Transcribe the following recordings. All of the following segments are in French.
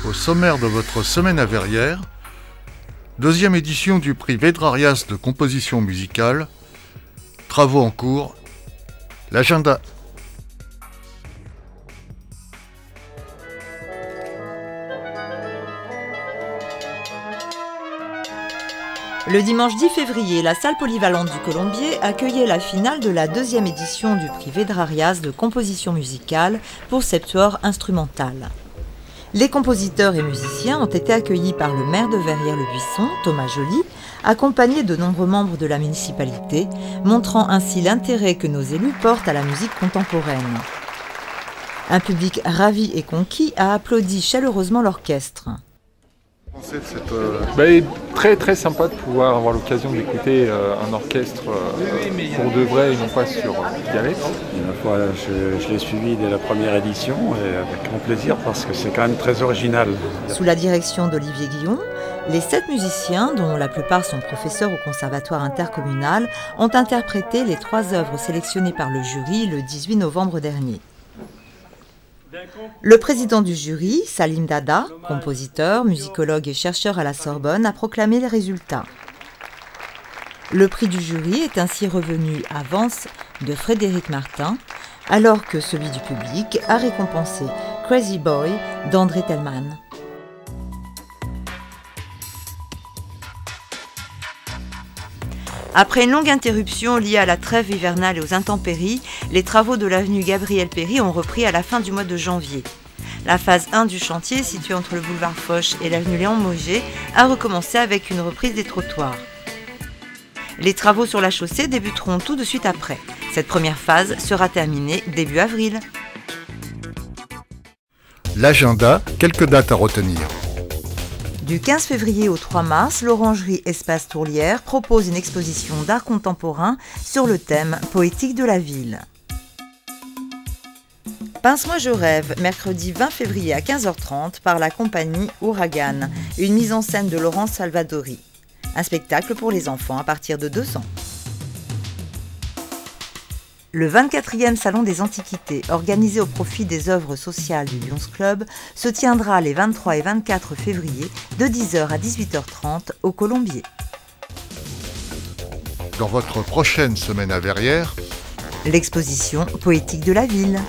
Au sommaire de votre semaine à Verrières, deuxième édition du prix Vedrarias de composition musicale, travaux en cours, l'agenda. Le dimanche 10 février, la salle polyvalente du Colombier accueillait la finale de la deuxième édition du prix Vedrarias de composition musicale pour septuor instrumental. Les compositeurs et musiciens ont été accueillis par le maire de Verrières-le-Buisson, Thomas Joly, accompagné de nombreux membres de la municipalité, montrant ainsi l'intérêt que nos élus portent à la musique contemporaine. Un public ravi et conquis a applaudi chaleureusement l'orchestre. Très sympa de pouvoir avoir l'occasion d'écouter un orchestre pour de vrai et non pas sur dialecte. Je l'ai suivi dès la première édition et avec grand plaisir parce que c'est quand même très original. Sous la direction d'Olivier Guillon, les 7 musiciens, dont la plupart sont professeurs au conservatoire intercommunal, ont interprété les 3 œuvres sélectionnées par le jury le 18 novembre dernier. Le président du jury, Salim Dada, compositeur, musicologue et chercheur à la Sorbonne, a proclamé les résultats. Le prix du jury est ainsi revenu à Vence de Frédéric Martin, alors que celui du public a récompensé Crazy Boy d'André Tellman. Après une longue interruption liée à la trêve hivernale et aux intempéries, les travaux de l'avenue Gabriel-Péri ont repris à la fin du mois de janvier. La phase 1 du chantier, située entre le boulevard Foch et l'avenue Léon-Mauger, a recommencé avec une reprise des trottoirs. Les travaux sur la chaussée débuteront tout de suite après. Cette première phase sera terminée début avril. L'agenda, quelques dates à retenir. Du 15 février au 3 mars, l'Orangerie Espace Tourlière propose une exposition d'art contemporain sur le thème poétique de la ville. Pince-moi je rêve, mercredi 20 février à 15h30 par la compagnie Ouragan, une mise en scène de Laurence Salvadori. Un spectacle pour les enfants à partir de 2 ans. Le 24e Salon des Antiquités, organisé au profit des œuvres sociales du Lions Club, se tiendra les 23 et 24 février de 10h à 18h30 au Colombier. Dans votre prochaine semaine à Verrières, l'exposition poétique de la ville.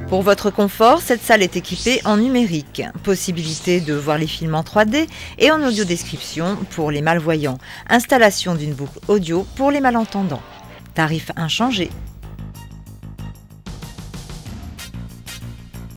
Pour votre confort, cette salle est équipée en numérique. Possibilité de voir les films en 3D et en audiodescription pour les malvoyants. Installation d'une boucle audio pour les malentendants. Tarif inchangé.